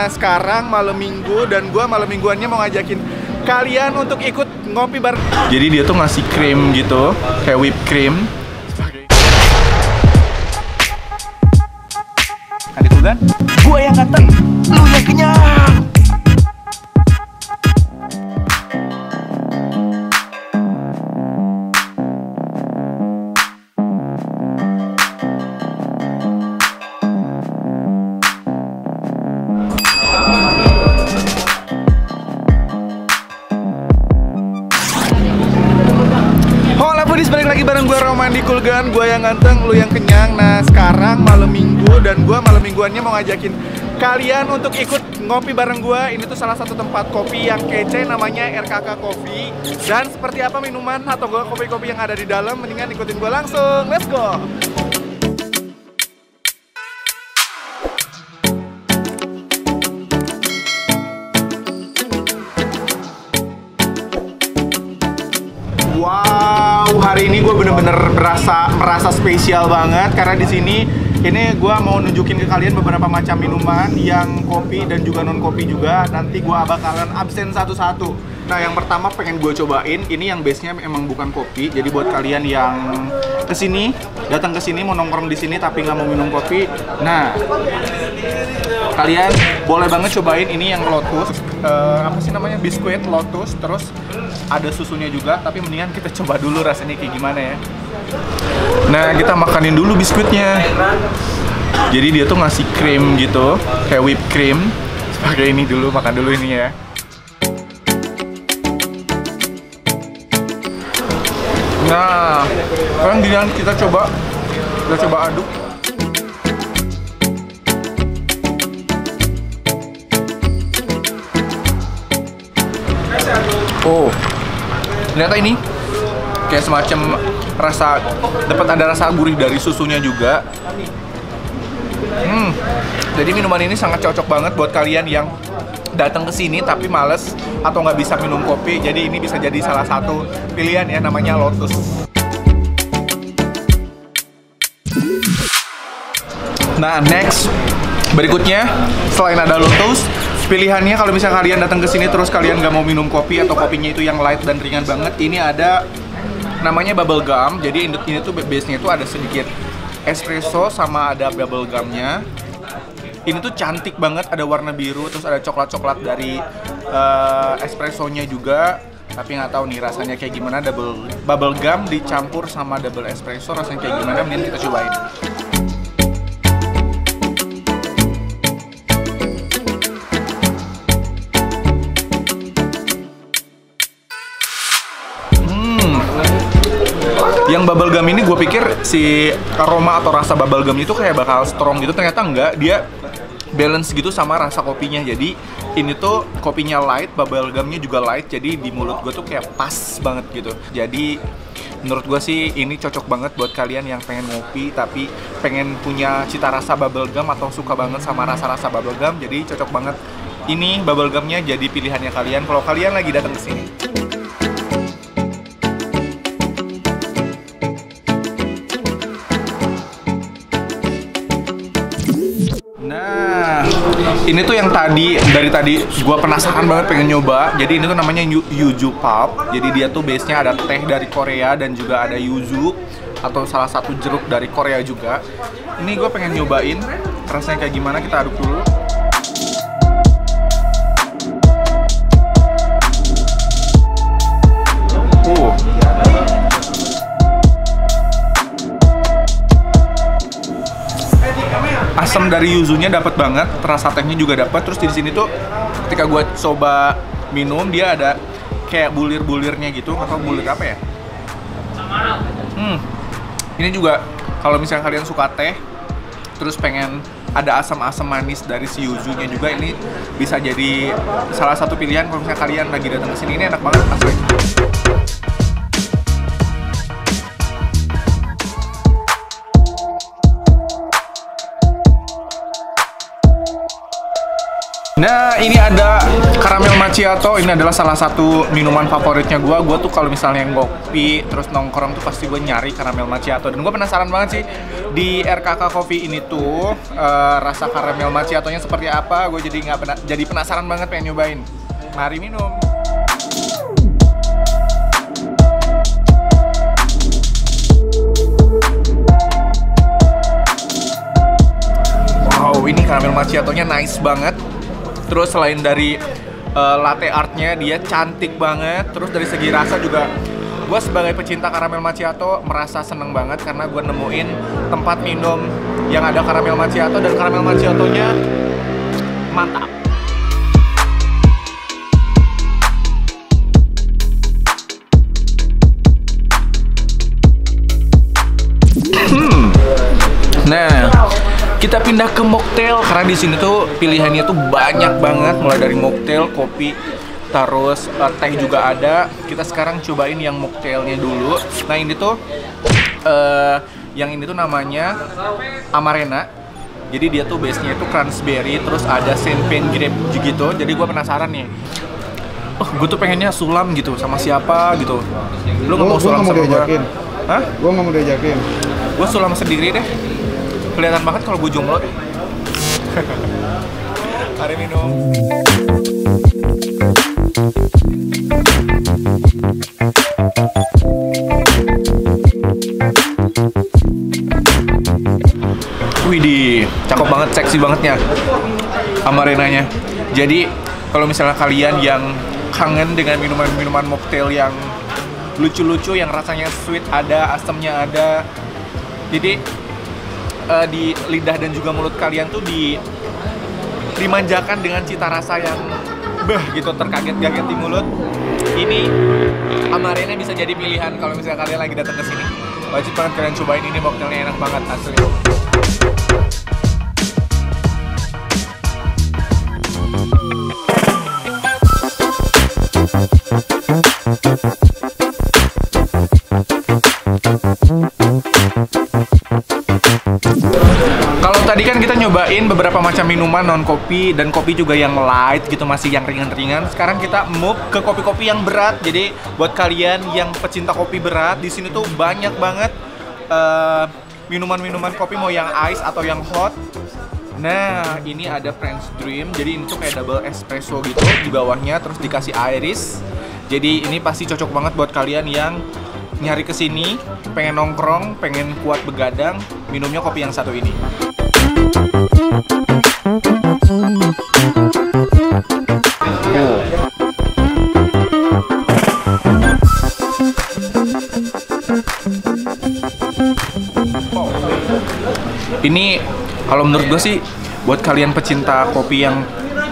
Sekarang malam minggu dan gua malam mingguannya mau ngajakin kalian untuk ikut ngopi bareng. Jadi dia tuh ngasih krim gitu, kayak whipped cream. Kan itu kan? Gua yang ganteng, lu yang kenyang. Balik lagi bareng gue Roman di Kulgan, gue yang ganteng, lu yang kenyang. Nah sekarang malam minggu dan gue malam mingguannya mau ngajakin kalian untuk ikut ngopi bareng gue. Ini tuh salah satu tempat kopi yang kece, namanya RKK Coffee. Dan seperti apa minuman atau kopi-kopi yang ada di dalam, mendingan ikutin gue langsung, let's go. Wow, hari ini gue bener-bener merasa spesial banget karena di sini ini gue mau nunjukin ke kalian beberapa macam minuman yang kopi dan juga non kopi juga. Nanti gue bakalan absen satu-satu. Nah, yang pertama pengen gue cobain ini yang base-nya emang bukan kopi. Jadi buat kalian yang kesini, datang ke sini mau nongkrong di sini tapi nggak mau minum kopi, nah kalian boleh banget cobain ini yang Lotus. Apa sih namanya, biskuit Lotus, terus ada susunya juga, tapi mendingan kita coba dulu rasanya kayak gimana ya. Nah, kita makanin dulu biskuitnya. Jadi dia tuh ngasih krim gitu, kayak whipped cream. Pakai ini dulu, makan dulu ini ya. Nah, sekarang giliran kita coba aduk. Oh, ternyata ini kayak semacam ada rasa gurih dari susunya juga. Jadi minuman ini sangat cocok banget buat kalian yang datang ke sini tapi males atau nggak bisa minum kopi. Jadi ini bisa jadi salah satu pilihan ya, namanya Lotus. Nah, next berikutnya selain ada Lotus, pilihannya kalau misalnya kalian datang ke sini terus kalian nggak mau minum kopi atau kopinya itu yang light dan ringan banget, ini ada namanya bubble gum. Jadi ini tuh base-nya itu ada sedikit espresso sama ada bubble gumnya. Ini tuh cantik banget, ada warna biru, terus ada coklat-coklat dari espressonya juga. Tapi nggak tahu nih rasanya kayak gimana, bubble gum dicampur sama double espresso, rasanya kayak gimana, mending kita cobain. Yang bubble gum ini gue pikir si aroma atau rasa bubble gum itu kayak bakal strong gitu, ternyata enggak, dia balance gitu sama rasa kopinya. Jadi ini tuh kopinya light, bubble gumnya juga light, jadi di mulut gue tuh kayak pas banget gitu. Jadi menurut gue sih ini cocok banget buat kalian yang pengen ngopi tapi pengen punya cita rasa bubble gum atau suka banget sama rasa-rasa bubble gum. Jadi cocok banget ini bubble gumnya jadi pilihannya kalian kalau kalian lagi datang ke sini. Ini tuh yang dari tadi gue penasaran banget pengen nyoba. Jadi ini tuh namanya yuzu pulp. Jadi dia tuh base-nya ada teh dari Korea dan juga ada yuzu atau salah satu jeruk dari Korea juga. Ini gue pengen nyobain rasanya kayak gimana, kita aduk dulu. Asam dari yuzunya dapat banget, rasa tehnya juga dapat. Terus di sini tuh ketika gue coba minum dia ada kayak bulir-bulirnya gitu, atau bulir apa ya? Ini juga kalau misalnya kalian suka teh, terus pengen ada asam-asam manis dari si yuzunya juga, ini bisa jadi salah satu pilihan kalau misalnya kalian lagi datang ke sini. Ini enak banget asli. Nah, ini ada caramel macchiato. Ini adalah salah satu minuman favoritnya gue. Gue tuh kalau misalnya ngopi terus nongkrong tuh pasti gue nyari caramel macchiato. Dan gue penasaran banget sih di RKK Coffee ini tuh rasa caramel macchiatonya seperti apa. Gue jadi penasaran banget pengen nyobain. Mari minum. Wow, ini caramel macchiatonya nice banget. Terus selain dari latte artnya, dia cantik banget. Terus dari segi rasa juga, gue sebagai pecinta caramel macchiato merasa seneng banget karena gue nemuin tempat minum yang ada caramel macchiato dan caramel macchiatonya mantap. Nah, kita pindah ke mocktail karena di sini tuh pilihannya tuh banyak banget, mulai dari mocktail, kopi, terus teh juga ada. Kita sekarang cobain yang mocktailnya dulu. Nah, ini tuh yang ini tuh namanya Amarena. Jadi dia tuh base-nya itu cranberry, terus ada champagne grape gitu. Jadi gue penasaran nih. Oh, gue tuh pengennya sulam gitu sama siapa gitu. Lu nggak mau sulam sama gue? Hah? Gue nggak mau diajakin. Gue sulam sendiri deh. Kelihatan banget kalau gue jomblo deh. Mari minum. Widih, cakep banget, seksi bangetnya Amarenanya. Jadi kalau misalnya kalian yang kangen dengan minuman-minuman mocktail yang lucu-lucu, yang rasanya sweet ada, asamnya ada, jadi di lidah dan juga mulut kalian tuh dimanjakan dengan cita rasa yang gitu, terkaget-kaget di mulut. Ini Amarena bisa jadi pilihan kalau misalnya kalian lagi datang ke sini. Wajib banget kalian cobain, ini mocktailnya enak banget asli. Kalau tadi kan kita nyobain beberapa macam minuman non kopi dan kopi juga yang light gitu, masih yang ringan-ringan. Sekarang kita move ke kopi-kopi yang berat. Jadi buat kalian yang pecinta kopi berat, di sini tuh banyak banget minuman-minuman kopi, mau yang ice atau yang hot. Nah, ini ada French Dream. Jadi ini tuh kayak double espresso gitu di bawahnya, terus dikasih iris. Jadi ini pasti cocok banget buat kalian yang nyari kesini, pengen nongkrong, pengen kuat begadang, minumnya kopi yang satu ini. Ini kalau menurut gue sih buat kalian pecinta kopi yang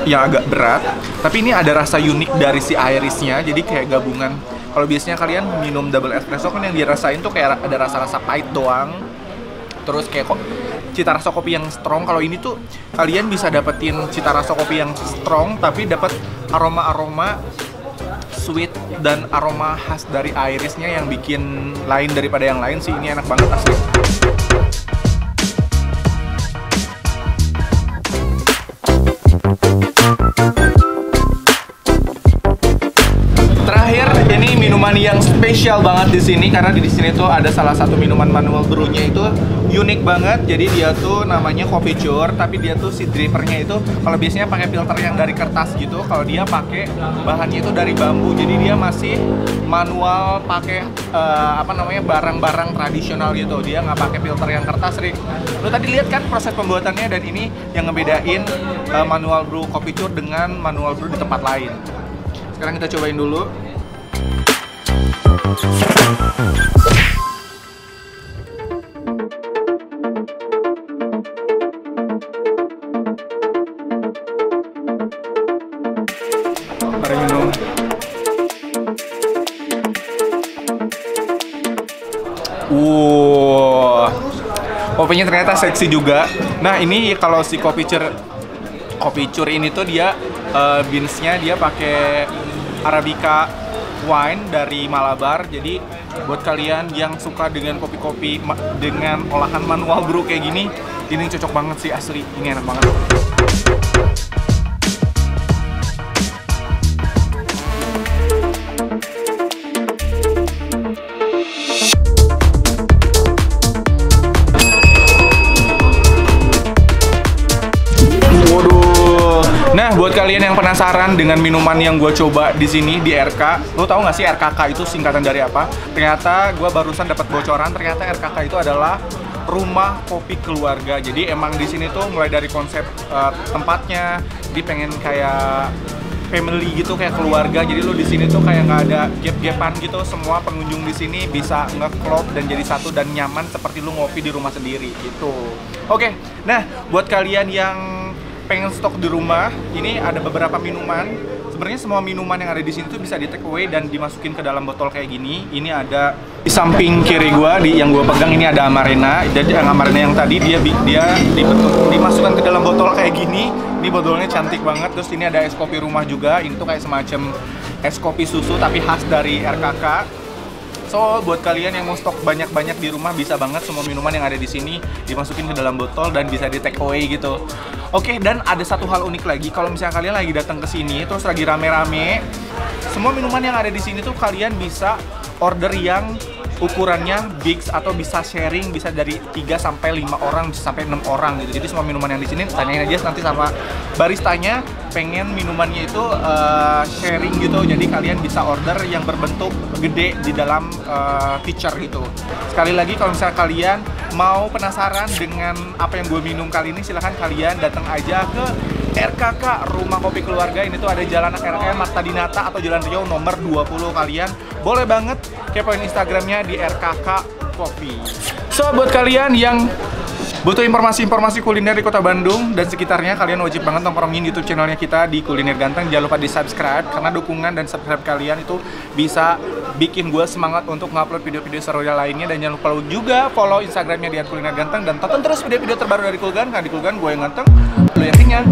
agak berat, tapi ini ada rasa unik dari si irisnya. Jadi kayak gabungan. Kalau biasanya kalian minum double espresso kan yang dirasain tuh kayak ada rasa-rasa pahit doang. Terus kayak kok cita rasa kopi yang strong. Kalau ini tuh kalian bisa dapetin cita rasa kopi yang strong tapi dapat aroma-aroma sweet dan aroma khas dari irisnya yang bikin lain daripada yang lain sih. Ini enak banget asli. Ini minuman yang spesial banget di sini karena di sini tuh ada salah satu minuman manual brew-nya itu unik banget. Jadi dia tuh namanya coffee cure, tapi dia tuh si drippernya itu kalau biasanya pakai filter yang dari kertas gitu, kalau dia pakai bahannya itu dari bambu. Jadi dia masih manual, pakai barang-barang tradisional gitu. Dia nggak pakai filter yang kertas, Rick. Lo tadi lihat kan proses pembuatannya, dan ini yang ngebedain manual brew coffee cure dengan manual brew di tempat lain. Sekarang kita cobain dulu. Mari minum. Kopinya ternyata seksi juga. Nah, ini kalau si kopi cure ini tuh dia beansnya dia pakai Arabica wine dari Malabar. Jadi buat kalian yang suka dengan kopi-kopi dengan olahan manual brew kayak gini, ini cocok banget sih asli. Ini enak banget. buat kalian yang penasaran dengan minuman yang gue coba di sini di RK, lo tau nggak sih RKK itu singkatan dari apa? Ternyata gue barusan dapat bocoran, ternyata RKK itu adalah rumah kopi keluarga. Jadi emang di sini tuh mulai dari konsep tempatnya, dia pengen kayak family gitu, kayak keluarga. Jadi lo di sini tuh kayak nggak ada gap-gapan gitu. Semua pengunjung di sini bisa nge-klop dan jadi satu dan nyaman seperti lo ngopi di rumah sendiri gitu. Oke, nah buat kalian yang pengen stok di rumah, ini ada beberapa minuman. Sebenarnya semua minuman yang ada di sini tuh bisa di take away dan dimasukin ke dalam botol kayak gini. Ini ada di samping kiri gua, yang gua pegang ini ada Amarena. Jadi yang Amarena yang tadi dia dimasukkan ke dalam botol kayak gini. Ini botolnya cantik banget. Terus ini ada es kopi rumah juga. Ini tuh kayak semacam es kopi susu tapi khas dari RKK. So, buat kalian yang mau stok banyak-banyak di rumah, bisa banget semua minuman yang ada di sini dimasukin ke dalam botol dan bisa di take away gitu. Oke, dan ada satu hal unik lagi, kalau misalnya kalian lagi datang ke sini terus lagi rame-rame, semua minuman yang ada di sini tuh kalian bisa order yang ukurannya big atau bisa sharing, bisa dari 3 sampai 5 orang, bisa sampai 6 orang gitu. Jadi semua minuman yang di sini tanyain aja nanti sama baristanya pengen minumannya itu sharing gitu. Jadi kalian bisa order yang berbentuk gede di dalam pitcher gitu. Sekali lagi kalau misalnya kalian mau penasaran dengan apa yang gue minum kali ini, silahkan kalian datang aja ke RKK Rumah Kopi Keluarga. Ini tuh ada Jalan RKM Marta Dinata atau Jalan Riau nomor 20. Kalian boleh banget kepoin Instagramnya di RKK Kopi. So, buat kalian yang butuh informasi-informasi kuliner di Kota Bandung dan sekitarnya, kalian wajib banget nongkrongin YouTube channelnya kita di Kuliner Ganteng. Jangan lupa di subscribe, karena dukungan dan subscribe kalian itu bisa bikin gue semangat untuk ngupload video-video seru lainnya. Dan jangan lupa juga follow Instagramnya di @kulinerganteng dan tonton terus video-video terbaru dari Kulgan. Karena di Kulgan gue yang ganteng, lo yang kenyang.